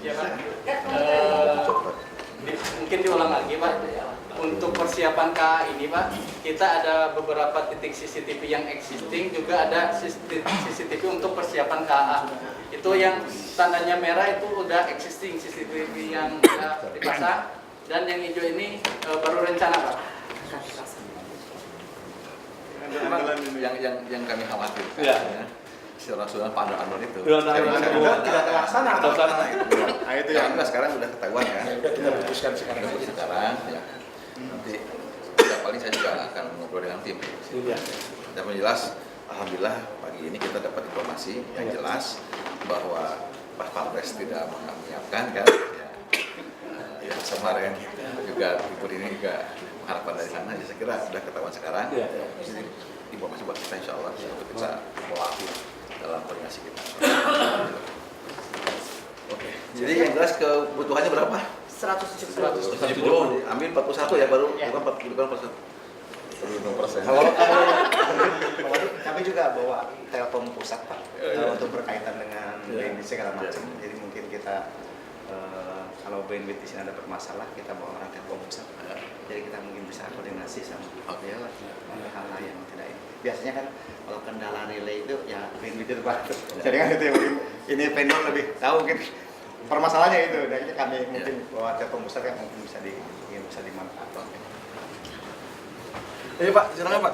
Ya Pak, mungkin diulang lagi Pak. Untuk persiapan KA ini Pak, kita ada beberapa titik CCTV yang existing, juga ada CCTV untuk persiapan KA. Itu yang tandanya merah itu udah existing CCTV yang sudah dipasang, dan yang hijau ini baru rencana Pak. Yang kami khawatirkan ya. Surat-surat Pak Anwar itu tidak terlaksana. Nah itu yang sekarang sudah ketahuan kan. Kita putuskan sekarang. Ya. Nanti ya paling saya juga akan ngobrol dengan tim. Tapi jelas, alhamdulillah pagi ini kita dapat informasi yang jelas bahwa Pak Kapolres tidak menyiapkan kan. Ya kemarin juga ikut ini juga harapan dari sana. Ya, saya kira sudah ketahuan sekarang. Informasi buat kita insya Allah untuk bisa proaktif dalam koordinasi kita. Oke. Jadi yang jelas kebutuhannya berapa? 170. Ambil 41 ya baru, bukan 41. Kami juga bawa telepon pusat Pak untuk berkaitan dengan bandwidth segala macam. Jadi mungkin kita kalau bandwidth di sini ada bermasalah, kita bawa orang telepon pusat. Jadi kita mungkin bisa koordinasi sama hal-hal yang tidak ini. Biasanya kan kalau kendala relay itu ya bandwidth itu Pak. Jadi kan itu yang mungkin ini vendor lebih tahu mungkin permasalahannya itu. Dan kami mungkin bawa telepon pusat yang mungkin bisa dimanfaatkan. Iya Pak, silakan Pak.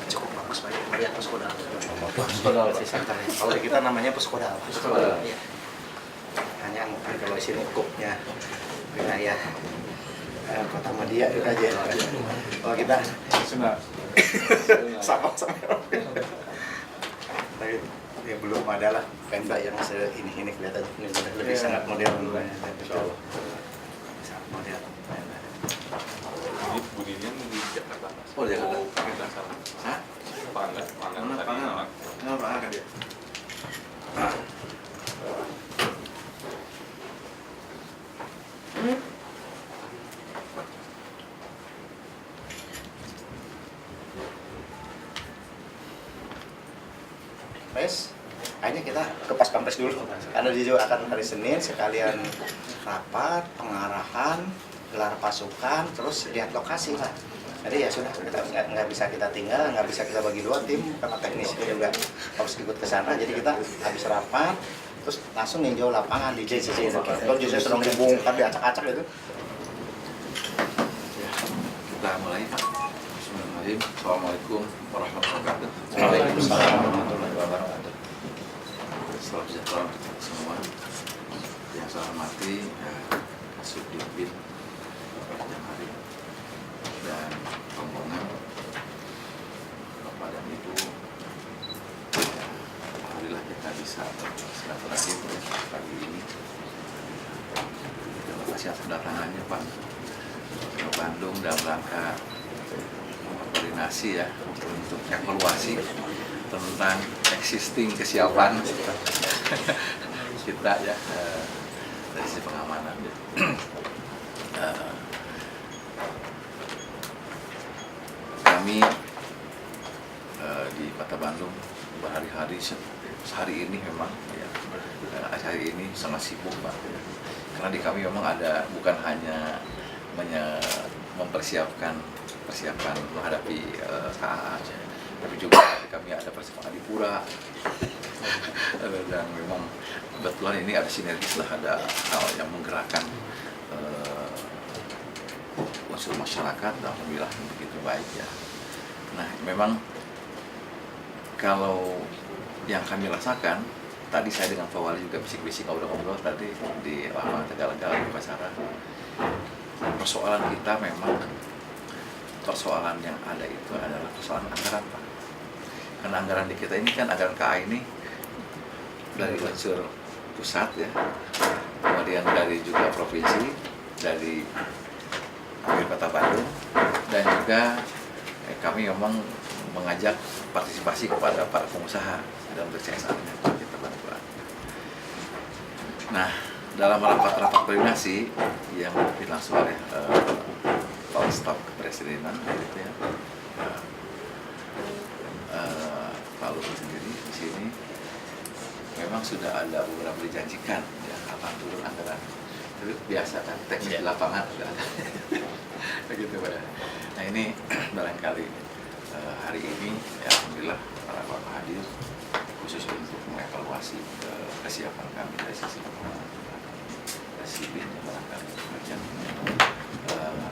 Cukup bagus Pak, melihat Puskodal. Kalau di kita namanya Puskodal. Iya. Hanya mungkin kalau sini ukupnya wilayah Kota Madia itu aja. Kalau kita sama-sama. Tapi ya belum ada lah Pemda yang ini kelihatan ini lebih sangat modern. Insya Allah. Sangat modern. Ini bunyinya di Jakarta. Oh, Jakarta. Kita salah. Hah? Pangan tadi. Kenapa angkat dia? Pes, kayaknya kita ke Pas Pampres dulu. Karena dia juga akan hari Senin sekalian rapat, pengarahan, gelar pasukan, terus lihat lokasi Pak. Jadi ya sudah, kita nggak bisa kita tinggal, nggak bisa kita bagi dua tim karena teknisnya juga harus ikut ke sana. Jadi kita habis rapat, terus langsung ninjau lapangan di JCC. Kalau JCC sedang dibongkar, diacak-acak itu. Ya, kita mulai Pak. Bismillahirrahmanirrahim. Assalamualaikum warahmatullahi wabarakatuh. Waalaikumsalam warahmatullahi wabarakatuh. Salam sejahtera untuk kita semua. Yang saya hormati Kasubdit Jamhari dan rombongan Bapak dan Ibu. Alhamdulillah kita bisa bersilaturahim pagi ini. Terima kasih atas kedatangannya Pak ke Bandung dalam rangka koordinasi ya untuk evaluasi tentang existing kesiapan kita ya dari sisi pengamanan. Kami di Kota Bandung berhari-hari sehari ini memang ya, hari ini sangat sibuk Pak ya. Karena di kami memang ada bukan hanya mempersiapkan menghadapi KA, tapi juga kami ada persiapan Adipura dan memang kebetulan ini ada sinergis lah, ada hal yang menggerakkan unsur masyarakat, alhamdulillah begitu baik ya. Nah memang kalau yang kami rasakan tadi saya dengan Pak Wali juga bisik-bisik ngobrol-ngobrol tadi di lapangan Tegalega di Pasara, persoalan kita memang persoalan yang ada itu adalah persoalan anggaran Pak. Karena anggaran di kita ini kan anggaran KA ini dari unsur pusat ya, kemudian dari juga provinsi, dari Kota Bandung, dan juga kami memang mengajak partisipasi kepada para pengusaha dalam CSR-nya kita bantu. Nah, dalam rapat-rapat koordinasi yang dipimpin langsung oleh Kepala Staf Kepresidenan gitu ya, Pak Luhut sendiri di sini memang sudah ada beberapa dijanjikan ya akan turun anggaran. Tapi biasa kan teks di lapangan sudah ada. Begitu Pak. Nah ini barangkali hari ini ya alhamdulillah para bapak hadir khusus untuk mengevaluasi kesiapan kami dari sisi disiplin barangkali bagian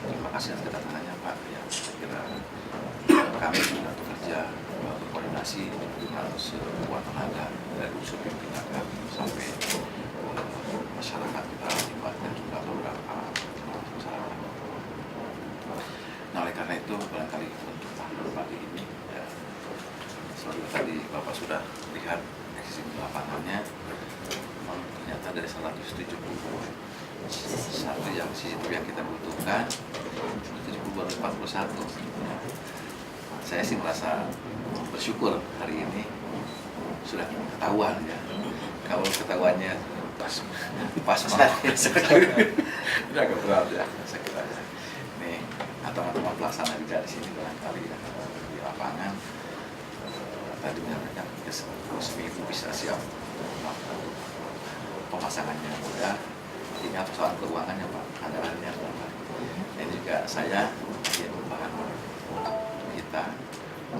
terima kasih atas kedatangannya Pak ya, saya kira kami sudah bekerja berkoordinasi harus sekuat tenaga dari unsur pimpinan kami sampai masyarakat kita terlibat dan juga beberapa masyarakat. Nah oleh karena itu barangkali untuk pagi ini ya, seperti tadi Bapak sudah lihat eksisi lapangannya, memang ternyata dari 171 yang CCTV yang kita butuhkan 170 baru 41. Saya sih merasa bersyukur hari ini sudah ketahuan ya. Kalau ketahuannya pas malam ini agak berat ya saya kira. Ini teman-teman pelaksana juga di sini barangkali ya, di lapangan tadi menyampaikan seminggu bisa siap pemasangannya mudah. Tinggal persoalan keuangannya Pak, anggarannya berapa. Ini juga saya yang merupakan kita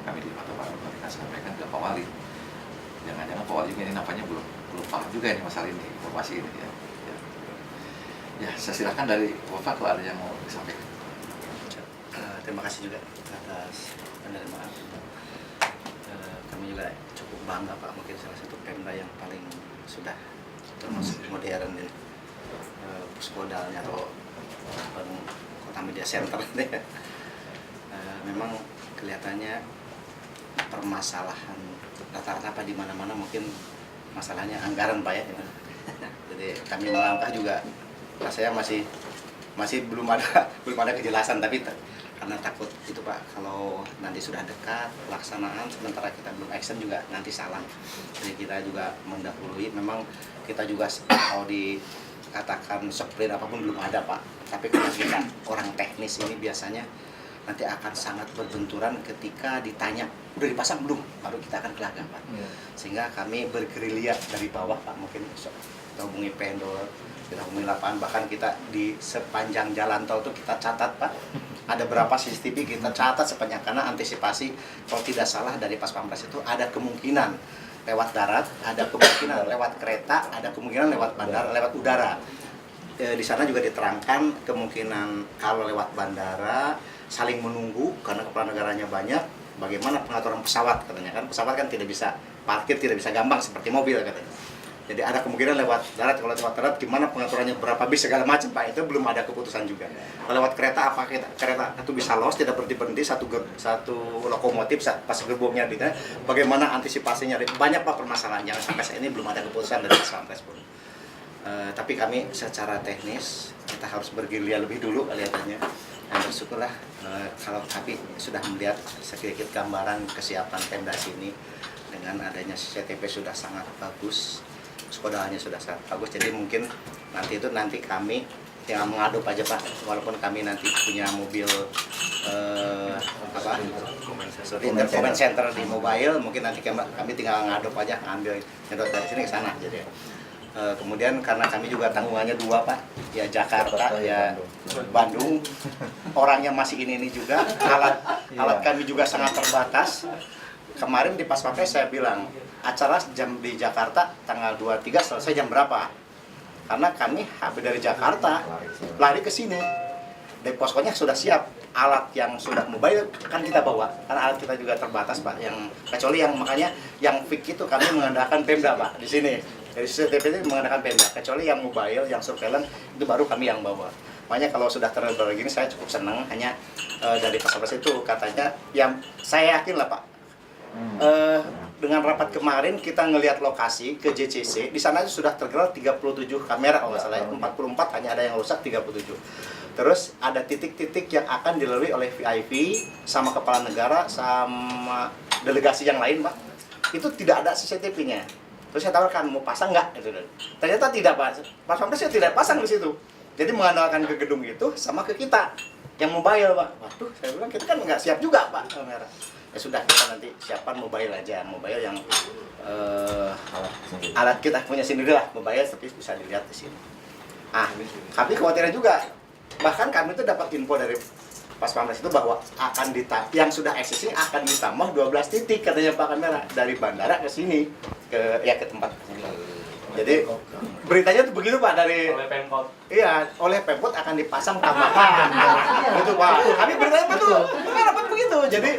kami di Departemen kita sampaikan ke Pak Wali. Jangan-jangan Pak Wali juga ini nampaknya belum paham juga ini masalah ini, informasi ini ya. Ya, saya silakan dari Bapak kalau ada yang mau disampaikan. Terima kasih juga atas penerimaan. Kami juga cukup bangga Pak, mungkin salah satu Pemda yang paling sudah termasuk modern ini. Puskodalnya atau kota media center ini. Memang kelihatannya permasalahan rata-rata Pak di mana-mana mungkin masalahnya anggaran Pak ya. Jadi kami melangkah juga rasanya masih belum ada kejelasan, tapi karena takut itu Pak, kalau nanti sudah dekat pelaksanaan sementara kita belum action juga nanti salah. Jadi kita juga mendahului, memang kita juga kalau dikatakan sprint apapun belum ada Pak, tapi kalau kita orang teknis ini biasanya nanti akan sangat berbenturan ketika ditanya udah dipasang belum, baru kita akan kelagak Pak. Sehingga kami bergerilya dari bawah Pak, mungkin kita hubungi pendor, kita hubungi lapangan, bahkan kita di sepanjang jalan tol itu kita catat Pak, ada berapa CCTV kita catat sepanjang, karena antisipasi kalau tidak salah dari Pas Pampres itu ada kemungkinan lewat darat, ada kemungkinan lewat kereta, ada kemungkinan lewat bandara, lewat udara. Di sana juga diterangkan kemungkinan kalau lewat bandara saling menunggu karena kepala negaranya banyak, bagaimana pengaturan pesawat katanya kan, pesawat kan tidak bisa parkir, tidak bisa gampang seperti mobil katanya. Jadi ada kemungkinan lewat darat, kalau lewat darat gimana pengaturannya, berapa bis segala macam Pak, itu belum ada keputusan juga. Kalau lewat kereta, apa kereta itu bisa los, tidak berhenti satu lokomotif pas gerbongnya di sana, bagaimana antisipasinya, banyak Pak permasalahan, jangan sampai saat ini belum ada keputusan dari Pampres pun. Tapi kami secara teknis kita harus bergerilya lebih dulu kelihatannya, dan bersyukurlah kalau kami sudah melihat sedikit gambaran kesiapan Pemda sini dengan adanya CCTV sudah sangat bagus, skodalnya sudah sangat bagus. Jadi mungkin nanti kami tinggal mengadop aja Pak, walaupun kami nanti punya mobil comment center di mobile, mungkin nanti kami tinggal ngadop aja, ngambil nyedot dari sini ke sana. Jadi kemudian karena kami juga tanggungannya dua Pak, ya Jakarta ya Bandung, orangnya masih ini juga, alat kami juga sangat terbatas. Kemarin di Pas Pampres saya bilang acara jam di Jakarta tanggal 23 selesai jam berapa, karena kami habis dari Jakarta lari ke sini, dari poskonya sudah siap, alat yang sudah mobile kan kita bawa, karena alat kita juga terbatas Pak, yang kecuali yang makanya yang fix itu kami mengandalkan Pemda Pak di sini. Dari CCTV itu menggunakan Pemda, kecuali yang mobile, yang surveillance itu baru kami yang bawa. Makanya kalau sudah terlalu begini saya cukup senang, hanya dari Pas Pampres itu katanya, yang saya yakin lah Pak, dengan rapat kemarin kita ngelihat lokasi ke JCC, di sana sudah tergelar 37 kamera kalau nggak salah, 44 hanya ada yang rusak 37. Terus ada titik-titik yang akan dilalui oleh VIP sama kepala negara sama delegasi yang lain Pak, itu tidak ada CCTV-nya. Terus saya tawarkan mau pasang nggak gitu. Ternyata tidak, Pak. Pas Pampres tidak pasang di situ. Jadi mengandalkan ke gedung itu sama ke kita yang mobile, Pak. Waduh, saya bilang kita kan nggak siap juga, Pak, kamera. Ya sudah, kita nanti siapkan mobile aja, mobile yang alat kita punya sendiri lah, mobile tapi bisa dilihat di sini. Tapi khawatirnya juga, bahkan kami itu dapat info dari Pas Pampres itu bahwa akan yang sudah existing akan ditambah 12 titik katanya Pak kamera dari bandara ke sini ke tempat. Jadi beritanya tuh begitu Pak dari Oleh Pemkot. Iya, oleh Pemkot akan dipasang tambahan. Gitu Pak. Kami beritanya betul. Kami dapat begitu. Jadi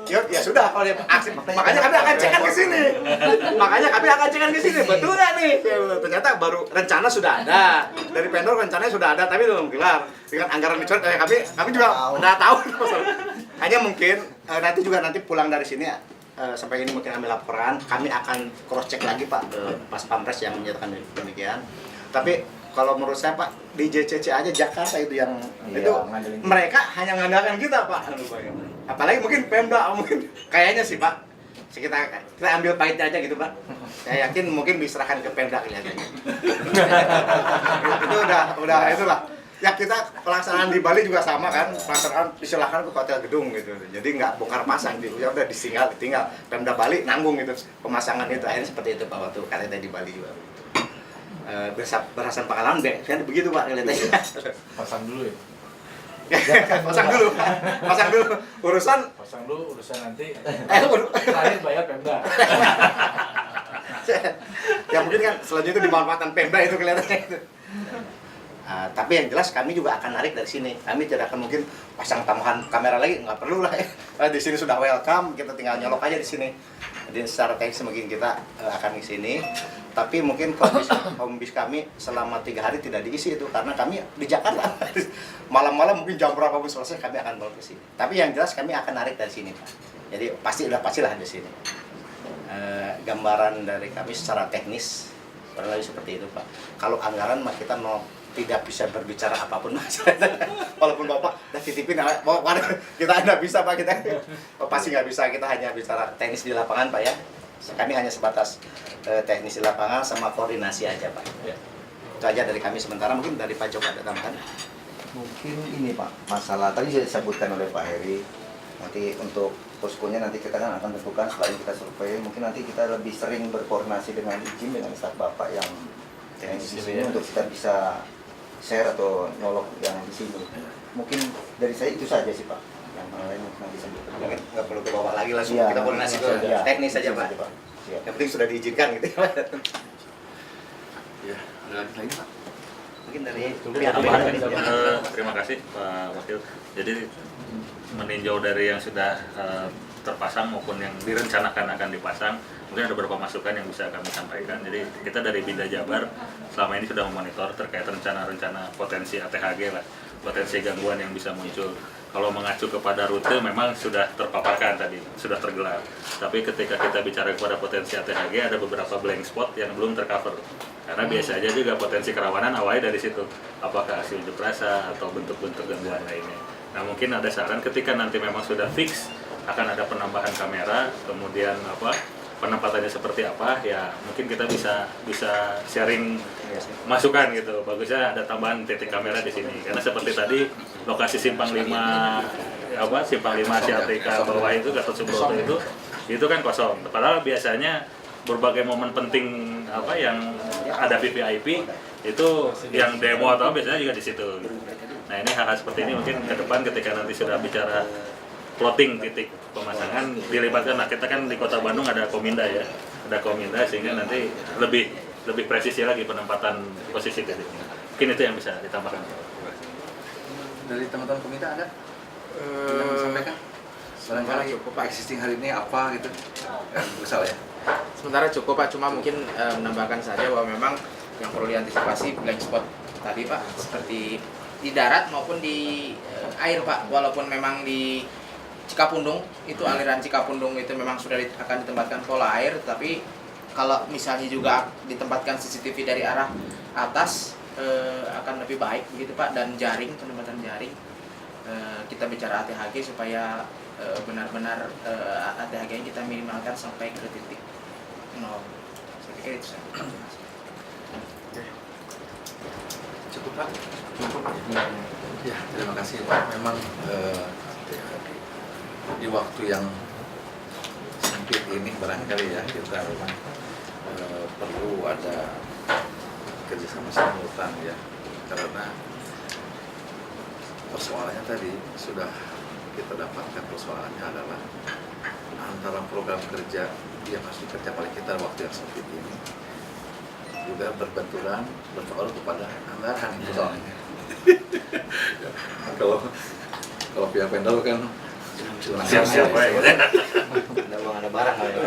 ya sudah kalau dia aksi makanya kami akan cekan ke sini. Makanya kami akan cekan ke sini. Betul nggak nih? Ternyata baru rencana sudah ada. Dari vendor rencananya sudah ada tapi belum gelar. Dengan anggaran dicoret kami juga nggak tahu. Hanya mungkin nanti pulang dari sini sampai ini mungkin ambil laporan, kami akan cross check lagi Pak ke Pas Pampres yang menyatakan demikian. Tapi kalau menurut saya Pak di JCC aja Jakarta itu yang itu mereka hanya mengandalkan kita Pak. Apalagi mungkin Pemda mungkin kayaknya sih Pak. Kita ambil pahitnya aja gitu Pak. Saya yakin mungkin diserahkan ke Pemda kelihatannya. Itu udah itulah. Ya kita pelaksanaan di Bali juga sama kan, pelaksanaan disilahkan ke hotel gedung gitu, jadi nggak bongkar pasang gitu, ya udah ditinggal Pemda Bali nanggung gitu pemasangan itu, akhirnya seperti itu Pak waktu KTT di Bali juga. Berdasarkan pengalaman kan begitu Pak kelihatannya. Pasang dulu ya. pasang dulu urusan nanti. Terakhir bayar Pemda. Ya mungkin kan selanjutnya dimanfaatkan Pemda itu kelihatannya itu. Tapi yang jelas kami juga akan narik dari sini. Kami tidak akan mungkin pasang tambahan kamera lagi, nggak perlu lah ya. Di sini sudah welcome, kita tinggal nyolok aja di sini. Jadi secara teknis mungkin kita akan di sini. Tapi mungkin home base kami selama 3 hari tidak diisi itu karena kami di Jakarta. Malam-malam mungkin jam berapapun selesai kami akan bawa ke sini. Tapi yang jelas kami akan narik dari sini Pak. Jadi pastilah di sini. Gambaran dari kami secara teknis kurang lebih seperti itu Pak. Kalau anggaran mah kita tidak bisa berbicara apapun mas. Walaupun Bapak udah titipin, kita nggak bisa Pak, kita pasti nggak bisa, kita hanya bicara teknis di lapangan Pak ya. Kami hanya sebatas teknis di lapangan sama koordinasi aja Pak. Ya. Itu aja dari kami sementara, mungkin dari Pak Joko ada tambahan. Mungkin ini Pak, masalah tadi sudah disebutkan oleh Pak Heri. Nanti untuk poskonya nanti kita kan akan tentukan selain kita survei, mungkin nanti kita lebih sering berkoordinasi dengan izin dengan staf Bapak yang di sini untuk kita bisa share atau nyolok yang di sini. Mungkin dari saya itu saja sih Pak. Yang lain nanti sebutkan. Mungkin nggak perlu ke bawah lagi, langsung Iya, kita koordinasi ke iya, teknis saja itu Pak. Siap. Yang penting sudah diizinkan gitu. Ya, ada lagi Pak. Mungkin dari Terima kasih Pak Wakil. Jadi meninjau dari yang sudah terpasang maupun yang direncanakan akan dipasang, mungkin ada beberapa masukan yang bisa kami sampaikan. Jadi kita dari Binda Jabar selama ini sudah memonitor terkait rencana-rencana potensi ATHG lah, potensi gangguan yang bisa muncul. Kalau mengacu kepada rute memang sudah terpaparkan tadi, sudah tergelar. Tapi ketika kita bicara kepada potensi ATHG ada beberapa blank spot yang belum tercover. Karena biasa aja juga potensi kerawanan awalnya dari situ. Apakah aksi unjuk rasa atau bentuk-bentuk gangguan lainnya. Nah mungkin ada saran ketika nanti memang sudah fix akan ada penambahan kamera, kemudian penempatannya seperti apa, ya mungkin kita bisa sharing masukan gitu. Bagusnya ada tambahan titik kamera di sini karena seperti tadi lokasi simpang 5 simpang 5 Asiatica bawah itu Gatot Subroto itu kan kosong. Padahal biasanya berbagai momen penting yang ada VVIP itu yang demo atau biasanya juga di situ. Nah ini hal-hal seperti ini mungkin ke depan ketika nanti sudah bicara plotting titik pemasangan dilibatkan. Nah kita kan di Kota Bandung ada Kominda ya, ada Kominda sehingga nanti lebih presisi lagi penempatan posisi titiknya. Mungkin itu yang bisa ditambahkan. Dari teman-teman komite ada yang sampaikan? Barangkali cukup Pak existing hari ini apa gitu? Misal ya. Sementara cukup Pak, cuma mungkin menambahkan saja bahwa memang yang perlu diantisipasi blank spot tadi Pak, seperti di darat maupun di air Pak. Walaupun memang di Cikapundung itu aliran Cikapundung itu memang sudah akan ditempatkan pola air, tapi kalau misalnya juga ditempatkan CCTV dari arah atas akan lebih baik begitu Pak, dan penempatan jaring kita bicara ATHG supaya benar-benar ATHG kita minimalkan sampai ke titik 0. kira itu saja. Cukup Pak? Cukup. Ya, terima kasih Pak. Memang di waktu yang sempit ini barangkali ya kita memang perlu ada kerjasama simultan ya, karena persoalannya tadi sudah kita dapatkan, persoalannya adalah antara program kerja yang harus dikerjakan oleh kita waktu yang sempit ini juga berbenturan berpengaruh kepada anggaran itu soalnya. kalau pihak vendor kan Siap-siap ya. Ada uang ada barang kali ya.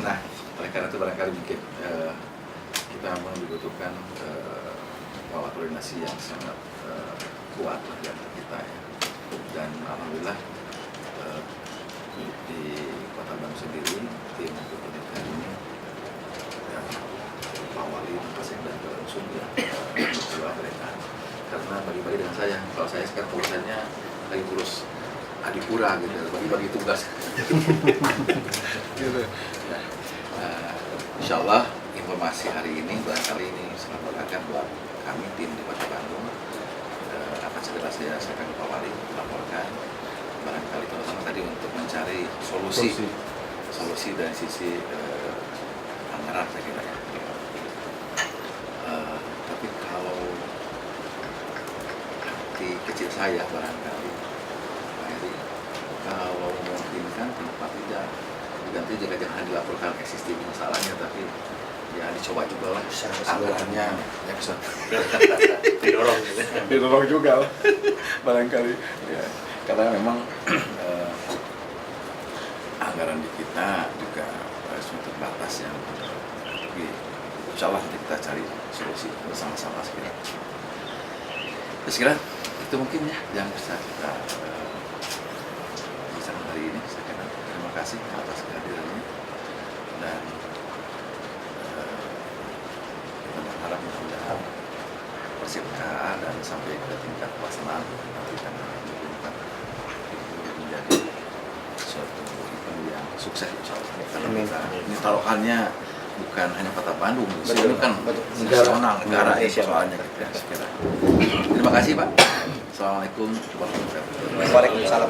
Nah, oleh karena itu barangkali mungkin kita memang dibutuhkan pola koordinasi yang sangat kuat lah di antara kita ya. Dan alhamdulillah di Kota Bandung sendiri tim pendidikan ini dan Pak Wali, Pak Sekda dan Unsur ya berdua mereka, karena bagi-bagi dengan saya. Kalau saya sekarang urusannya lagi urus Adipura gitu, bagi-bagi tugas. Gitu. Nah, insya Allah informasi hari ini barangkali ini sangat berharga buat kami tim di Kota Bandung. Akan segera saya akan ke Pak Wali melaporkan barangkali terutama tadi untuk mencari solusi dari sisi anggaran saya kira ya. Tapi kalau hati kecil saya barangkali Pak Heri, kalau memungkinkan kenapa tidak diganti, jika jangan dilaporkan existing masalahnya, tapi ya dicoba juga lah anggarannya ya bisa didorong juga barangkali ya, karena memang anggaran di kita juga semua terbatas yang tapi insya Allah nanti kita cari solusi bersama-sama sekira. Itu mungkin ya yang bisa kita bicarakan hari ini. Saya kira terima kasih atas kehadirannya dan kita berharap mudah-mudahan Persib KA dan sampai ke tingkat pelaksanaan nanti akan menjadi suatu event yang sukses insya Allah. Karena kita ini taruhannya bukan hanya Kota Bandung, ini kan nasional negara soalnya kita sekira. Terima kasih Pak. Assalamualaikum warahmatullahi wabarakatuh. Waalaikumsalam.